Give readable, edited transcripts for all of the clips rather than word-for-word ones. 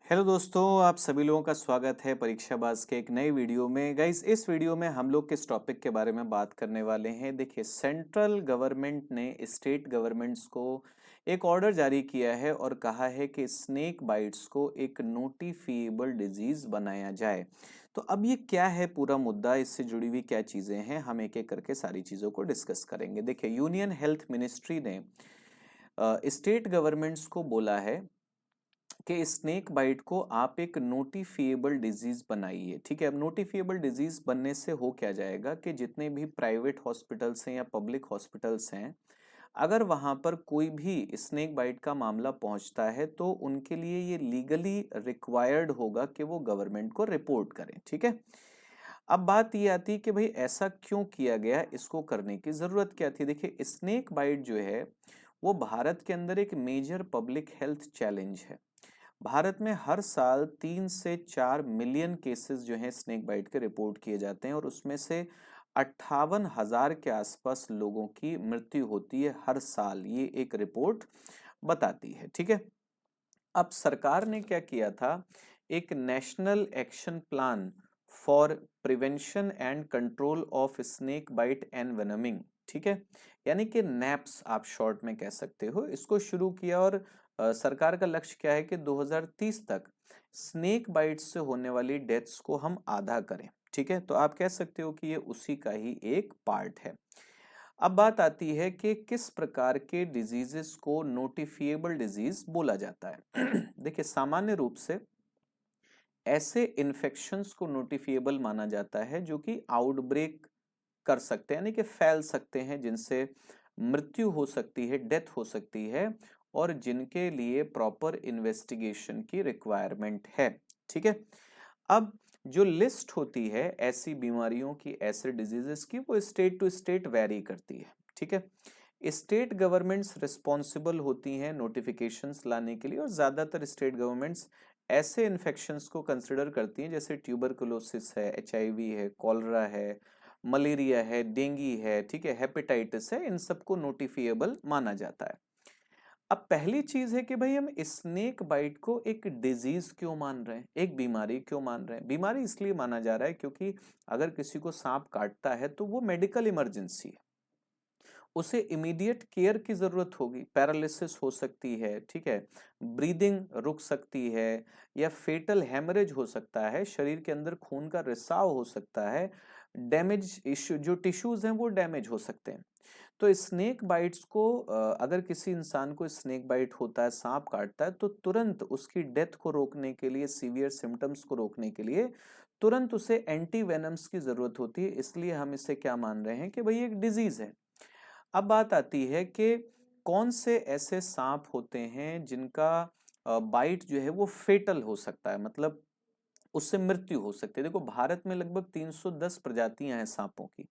Hello दोस्तों, आप सभी लोगों का स्वागत है परीक्षाबाज के एक नई वीडियो में। गाइस, इस वीडियो में हम लोग किस टॉपिक के बारे में बात करने वाले हैं। देखिए, सेंट्रल गवर्नमेंट ने स्टेट गवर्नमेंट्स को एक ऑर्डर जारी किया है और कहा है कि स्नेक बाइट्स को एक नोटिफिएबल डिजीज बनाया जाए। तो अब ये क्या है पूरा मुद्दा, इससे जुड़ी हुई क्या चीज़ें हैं, हम एक एक करके सारी चीज़ों को डिस्कस करेंगे। देखिए, यूनियन हेल्थ मिनिस्ट्री ने स्टेट गवर्नमेंट्स को बोला है कि स्नेक बाइट को आप एक नोटिफिएबल डिजीज बनाइए। ठीक है, अब नोटिफिएबल डिजीज बनने से हो क्या जाएगा कि जितने भी प्राइवेट हॉस्पिटल्स हैं या पब्लिक हॉस्पिटल्स हैं, अगर वहां पर कोई भी स्नेक बाइट का मामला पहुंचता है तो उनके लिए ये लीगली रिक्वायर्ड होगा कि वो गवर्नमेंट को रिपोर्ट करें। ठीक है, अब बात ये आती है कि भाई ऐसा क्यों किया गया, इसको करने की जरूरत क्या थी। देखिए, स्नेक बाइट जो है वो भारत के अंदर एक मेजर पब्लिक हेल्थ चैलेंज है। भारत में हर साल 3 से 4 मिलियन केसेस जो हैं स्नेक बाइट के रिपोर्ट किए जाते हैं और उसमें से 58,000 के आसपास लोगों की मृत्यु होती है हर साल, ये एक रिपोर्ट बताती है। ठीक है, अब सरकार ने क्या किया था, एक national action plan for prevention and control of snake bite and venoming, ठीक है, यानी कि नैप्स आप शॉर्ट में कह सकते हो, इसको शुरू किया। और सरकार का लक्ष्य क्या है कि 2030 तक स्नेक बाइट से होने वाली डेथ्स को हम आधा करें। ठीक है, तो आप कह सकते हो कि ये उसी का ही एक पार्ट है। अब बात आती है कि किस प्रकार के डिजीजेस को नोटिफिएबल डिजीज बोला जाता है। देखिए, सामान्य रूप से ऐसे इन्फेक्शंस को नोटिफिएबल माना जाता है जो कि आउटब्रेक कर सकते हैं, यानी कि फैल सकते हैं, जिनसे मृत्यु हो सकती है, डेथ हो सकती है, और जिनके लिए प्रॉपर इन्वेस्टिगेशन की रिक्वायरमेंट है। ठीक है, अब जो लिस्ट होती है ऐसी बीमारियों की, ऐसे डिजीजेस की, वो स्टेट टू स्टेट वेरी करती है। ठीक है, स्टेट गवर्नमेंट्स रिस्पॉन्सिबल होती हैं नोटिफिकेशंस लाने के लिए, और ज्यादातर स्टेट गवर्नमेंट्स ऐसे इन्फेक्शंस को कंसिडर करती हैं जैसे ट्यूबरकुलोसिस है, एचआईवी है, कॉलरा है, मलेरिया है, डेंगू है, ठीक है, हेपेटाइटिस है, इन सबको नोटिफिएबल माना जाता है। अब पहली चीज है कि भाई हम स्नेक बाइट को एक डिजीज क्यों मान रहे हैं, एक बीमारी क्यों मान रहे हैं। बीमारी इसलिए माना जा रहा है क्योंकि अगर किसी को सांप काटता है तो वो मेडिकल इमरजेंसी है, उसे इमीडिएट केयर की जरूरत होगी, पैरालिसिस हो सकती है, ठीक है, ब्रीदिंग रुक सकती है, या फेटल हेमरेज हो सकता है, शरीर के अंदर खून का रिसाव हो सकता है, डैमेज इश्यू, जो टिश्यूज हैं वो डैमेज हो सकते हैं। तो स्नेक बाइट्स को अगर किसी इंसान को स्नेक बाइट होता है, सांप काटता है, तो तुरंत उसकी डेथ को रोकने के लिए, सीवियर सिम्टम्स को रोकने के लिए तुरंत उसे एंटी वेनम्स की जरूरत होती है। इसलिए हम इसे क्या मान रहे हैं कि भाई एक डिजीज है। अब बात आती है कि कौन से ऐसे सांप होते हैं जिनका बाइट जो है वो फेटल हो सकता है, मतलब उससे मृत्यु हो सकती है। देखो, भारत में लगभग 310 प्रजातियां हैं सांपों की,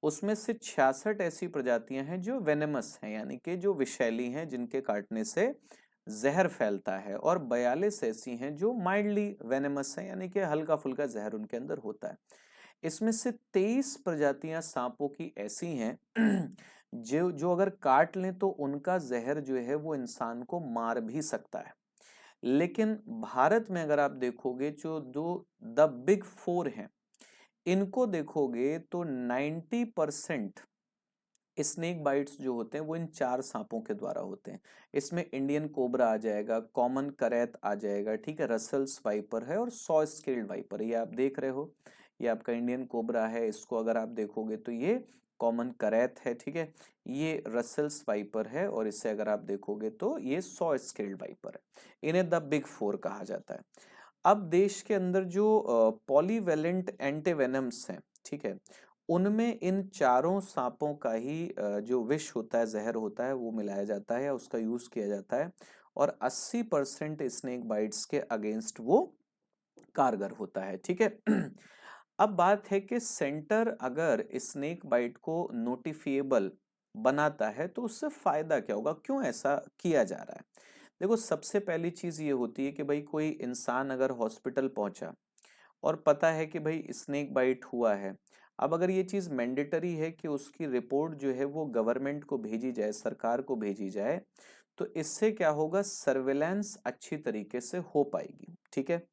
उसमें से 66 ऐसी प्रजातियां हैं जो वेनेमस हैं, यानी कि जो विषैली हैं, जिनके काटने से जहर फैलता है, और 42 ऐसी हैं जो माइल्डली वेनेमस हैं, यानी कि हल्का फुल्का जहर उनके अंदर होता है। इसमें से 23 प्रजातियां सांपों की ऐसी हैं जो जो अगर काट लें तो उनका जहर जो है वो इंसान को मार भी सकता है। लेकिन भारत में अगर आप देखोगे, जो दो द बिग फोर हैं, इनको देखोगे तो 90% स्नेक बाइट्स जो होते हैं वो इन चार सांपों के द्वारा होते हैं। इसमें इंडियन कोबरा आ जाएगा, कॉमन करैत आ जाएगा, ठीक है, रसल्स वाइपर है, और सॉ स्केल्ड वाइपर, ये आप देख रहे हो, ये आपका इंडियन कोबरा है। इसको अगर आप देखोगे तो ये कॉमन करैत है, ठीक है, ये रसल्स वाइपर है, और इसे अगर आप देखोगे तो ये सॉ स्केल्ड वाइपर है। इन्हें द बिग फोर कहा जाता है। अब देश के अंदर जो पॉलीवेलेंट एंटीवेनम्स हैं, ठीक है, उनमें इन चारों सांपों का ही जो विष होता है, जहर होता है, वो मिलाया जाता है या उसका यूज किया जाता है, और 80% स्नेक बाइट्स के अगेंस्ट वो कारगर होता है। ठीक है, अब बात है कि सेंटर अगर स्नेक बाइट को नोटिफिएबल बनाता है तो उससे फायदा क्या होगा, क्यों ऐसा किया जा रहा है। देखो, सबसे पहली चीज ये होती है कि भाई कोई इंसान अगर हॉस्पिटल पहुंचा और पता है कि भाई स्नेक बाइट हुआ है, अब अगर ये चीज मैंडेटरी है कि उसकी रिपोर्ट जो है वो गवर्नमेंट को भेजी जाए, सरकार को भेजी जाए, तो इससे क्या होगा, सर्वेलेंस अच्छी तरीके से हो पाएगी। ठीक है।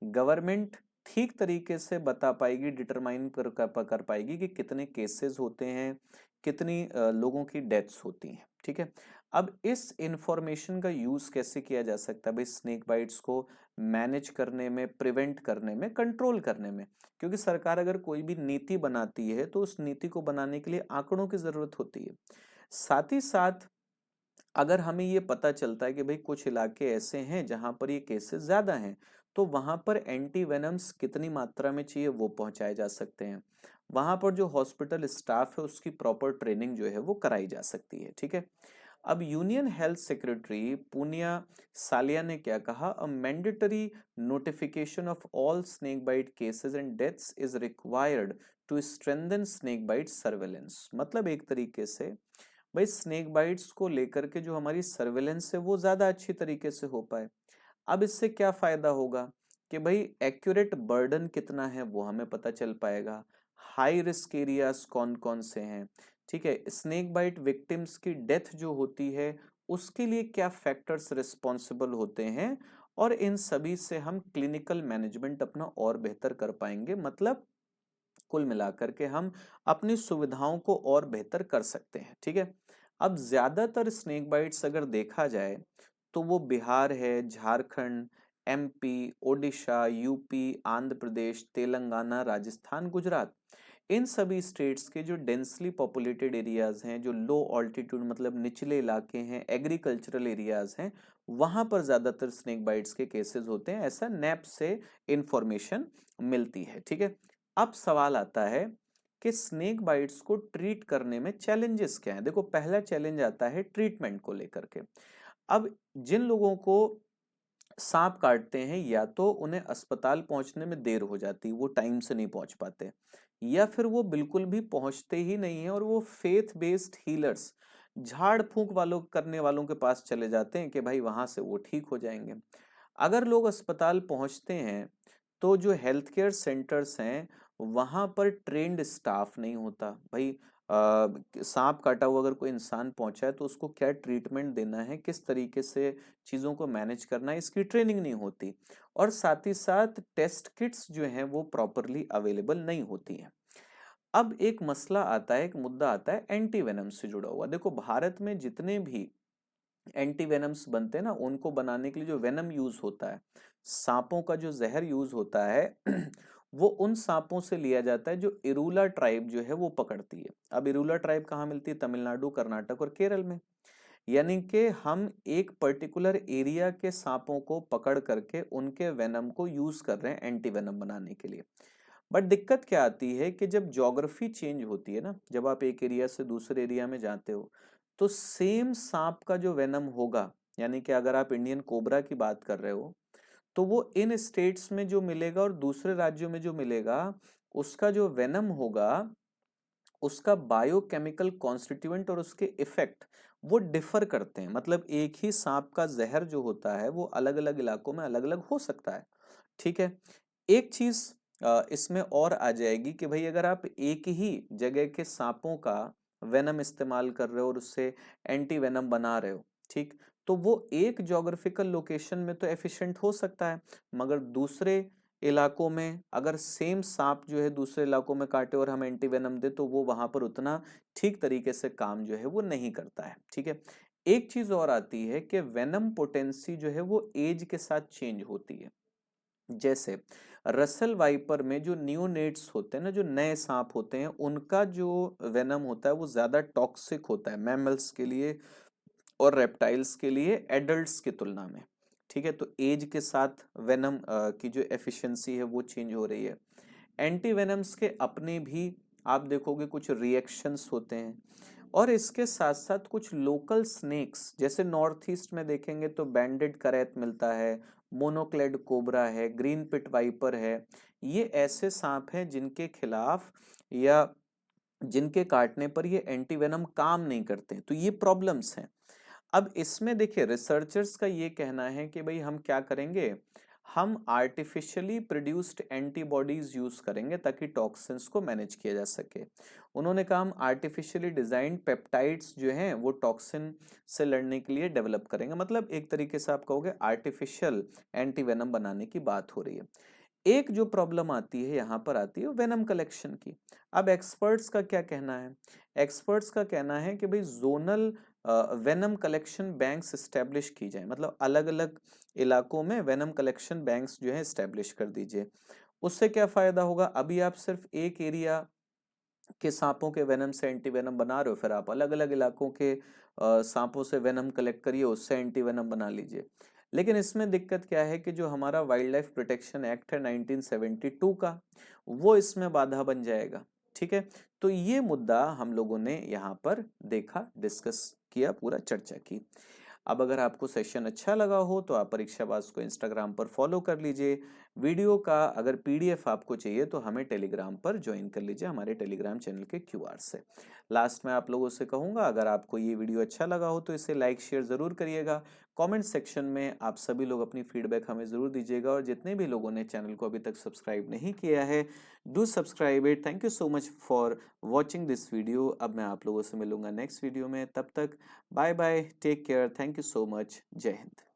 गवर्नमेंट ठीक तरीके से बता पाएगी, डिटरमाइन कर पाएगी कि कितने केसेस होते हैं, कितनी लोगों की डेथ्स होती हैं, ठीक है। अब इस इंफॉर्मेशन का यूज कैसे किया जा सकता है भाई स्नेक बाइट्स को मैनेज करने में, प्रिवेंट करने में, कंट्रोल करने में। क्योंकि सरकार अगर कोई भी नीति बनाती है तो उस नीति को बनाने के लिए आंकड़ों की जरूरत होती है। साथ ही साथ अगर हमें ये पता चलता है कि भाई कुछ इलाके ऐसे हैं जहां पर ये केसेस ज्यादा हैं, तो वहां पर एंटी वेनम्स कितनी मात्रा में चाहिए वो पहुंचाए जा सकते हैं। वहां पर जो हॉस्पिटल स्टाफ है उसकी प्रॉपर ट्रेनिंग जो है वो कराई जा सकती है, ठीक है। अब union health secretary Punya Salila ने क्या कहा, a mandatory notification of all snake bite cases and deaths is required to strengthen snake bite surveillance. मतलब एक तरीके से भाई स्नेक बाइट्स को लेकर के जो हमारी सर्वेलेंस है वो ज्यादा अच्छी तरीके से हो पाए। अब इससे क्या फायदा होगा कि भाई एक्यूरेट बर्डन कितना है वो हमें पता चल पाएगा, हाई रिस्क एरियाज कौन कौन से हैं, ठीक है। स्नेक बाइट विक्टिम्स की डेथ जो होती है उसके लिए क्या फैक्टर्स रिस्पॉन्सिबल होते हैं, और इन सभी से हम क्लिनिकल मैनेजमेंट अपना और बेहतर कर पाएंगे। मतलब कुल मिलाकर के हम अपनी सुविधाओं को और बेहतर कर सकते हैं, ठीक है। अब ज्यादातर स्नेक बाइट्स अगर देखा जाए तो वो बिहार है, झारखंड, एमपी, ओडिशा, यूपी, आंध्र प्रदेश, तेलंगाना, राजस्थान, गुजरात, इन सभी स्टेट्स के जो डेंसली पॉपुलेटेड एरियाज हैं, जो लो ऑल्टीट्यूड मतलब निचले इलाके हैं, एग्रीकल्चरल एरियाज हैं, वहां पर ज्यादातर स्नेक बाइट्स के केसेस होते हैं, ऐसा नैप से इंफॉर्मेशन मिलती है, ठीक है। अब सवाल आता है कि स्नेक बाइट्स को ट्रीट करने में चैलेंजेस क्या हैं। देखो पहला चैलेंज आता है ट्रीटमेंट को लेकर के। अब जिन लोगों को सांप काटते हैं या तो उन्हें अस्पताल पहुंचने में देर हो जाती है, वो टाइम से नहीं पहुंच पाते, या फिर वो बिल्कुल भी पहुंचते ही नहीं है और वो फेथ बेस्ड हीलर्स, झाड़ फूंक वालों करने वालों के पास चले जाते हैं कि भाई वहां से वो ठीक हो जाएंगे। अगर लोग अस्पताल पहुंचते हैं तो जो हेल्थ केयर सेंटर्स हैं वहां पर ट्रेंड स्टाफ नहीं होता भाई। सांप काटा हुआ अगर कोई इंसान पहुंचा है तो उसको क्या ट्रीटमेंट देना है, किस तरीके से चीजों को मैनेज करना है, इसकी ट्रेनिंग नहीं होती। और साथ ही साथ टेस्ट किट्स जो हैं वो प्रॉपरली अवेलेबल नहीं होती हैं। अब एक मसला आता है, एक मुद्दा आता है एंटी वेनम से जुड़ा हुआ। देखो भारत में जितने भी एंटी वेनम्स बनते हैं ना, उनको बनाने के लिए जो वेनम यूज होता है, सांपों का जो जहर यूज होता है वो उन सांपों से लिया जाता है जो इरूला ट्राइब जो है वो पकड़ती है। अब इरूला ट्राइब कहाँ मिलती है, तमिलनाडु, कर्नाटक और केरल में। यानी कि हम एक पर्टिकुलर एरिया के सांपों को पकड़ करके उनके वेनम को यूज कर रहे हैं एंटी वेनम बनाने के लिए। बट दिक्कत क्या आती है कि जब ज्योग्राफी चेंज होती है ना, जब आप एक एरिया से दूसरे एरिया में जाते हो तो सेम सांप का जो वेनम होगा, यानी कि अगर आप इंडियन कोबरा की बात कर रहे हो तो वो इन स्टेट्स में जो मिलेगा और दूसरे राज्यों में जो मिलेगा, उसका जो वेनम होगा, उसका बायोकेमिकल कॉन्स्टिट्यूएंट और उसके इफेक्ट वो डिफर करते हैं। मतलब एक ही सांप का जहर जो होता है वो अलग अलग इलाकों में अलग अलग हो सकता है, ठीक है। एक चीज इसमें और आ जाएगी कि भाई अगर आप एक ही जगह के सांपों का वेनम इस्तेमाल कर रहे हो और उससे एंटी वेनम बना रहे हो, ठीक, तो वो एक ज्योग्राफिकल लोकेशन में तो एफिशिएंट हो सकता है, मगर दूसरे इलाकों में अगर सेम सांप जो है दूसरे इलाकों में काटे और हम एंटी वेनम दे तो वो वहां पर उतना ठीक तरीके से काम जो है वो नहीं करता है, ठीक है। एक चीज और आती है कि वेनम पोटेंसी जो है वो एज के साथ चेंज होती है। जैसे रसल वाइपर में जो न्यूनेट्स होते हैं ना, जो नए सांप होते हैं, उनका जो वेनम होता है वो ज्यादा टॉक्सिक होता है मैमल्स के लिए और रेप्टाइल्स के लिए एडल्ट्स की तुलना में, ठीक है। तो एज के साथ वेनम की जो एफिशिएंसी है वो चेंज हो रही है। एंटी वेनम्स के अपने भी आप देखोगे कुछ रिएक्शंस होते हैं, और इसके साथ साथ कुछ लोकल स्नेक्स, जैसे नॉर्थ ईस्ट में देखेंगे तो बैंडेड करैत मिलता है, मोनोक्लेड कोबरा है, ग्रीन पिट वाइपर है। ये ऐसे सांप हैं जिनके खिलाफ या जिनके काटने पर ये एंटी वेनम काम नहीं करते, तो ये प्रॉब्लम्स हैं। अब इसमें देखिए रिसर्चर्स का ये कहना है कि भाई हम क्या करेंगे, हम आर्टिफिशियली प्रोड्यूस्ड एंटीबॉडीज यूज करेंगे ताकि टॉक्सिन्स को मैनेज किया जा सके। उन्होंने कहा हम आर्टिफिशियली डिजाइंड पेप्टाइड्स जो हैं वो टॉक्सिन से लड़ने के लिए डेवलप करेंगे। मतलब एक तरीके से आप कहोगे आर्टिफिशियल एंटीवेनम बनाने की बात हो रही है। एक जो प्रॉब्लम आती है यहाँ पर आती है वेनम कलेक्शन की। अब एक्सपर्ट्स का क्या कहना है? एक्सपर्ट्स का कहना है कि भाई zonal venom collection banks establish की जाए, मतलब अलग अलग इलाकों में वेनम कलेक्शन बैंक्स जो है एस्टेब्लिश कर दीजिए। उससे क्या फायदा होगा? अभी आप सिर्फ एक एरिया के सांपों के वेनम से एंटी वेनम बना रहे हो, फिर आप अलग अलग इलाकों के सांपों से वेनम कलेक्ट करिए, उससे एंटी वेनम बना लीजिए। लेकिन इसमें दिक्कत क्या है कि जो हमारा वाइल्ड लाइफ प्रोटेक्शन एक्ट है 1972 का, वो इसमें बाधा बन जाएगा। ठीक है, तो ये मुद्दा हम लोगों ने यहाँ पर देखा, डिस्कस किया, पूरा चर्चा की। अब अगर आपको सेशन अच्छा लगा हो तो आप परीक्षाबाज को इंस्टाग्राम पर फॉलो कर लीजिए। वीडियो का अगर पीडीएफ आपको चाहिए तो हमें टेलीग्राम पर ज्वाइन कर लीजिए, हमारे टेलीग्राम चैनल के क्यूआर से। लास्ट में आप लोगों से कहूंगा, अगर आपको ये वीडियो अच्छा लगा हो तो इसे लाइक शेयर जरूर करिएगा। कमेंट सेक्शन में आप सभी लोग अपनी फीडबैक हमें जरूर दीजिएगा, और जितने भी लोगों ने चैनल को अभी तक सब्सक्राइब नहीं किया है, do subscribe it. Thank you so much for watching this video. अब मैं आप लोगों से मिलूंगा नेक्स्ट वीडियो में, तब तक bye bye, take care, thank you so much, जय हिंद।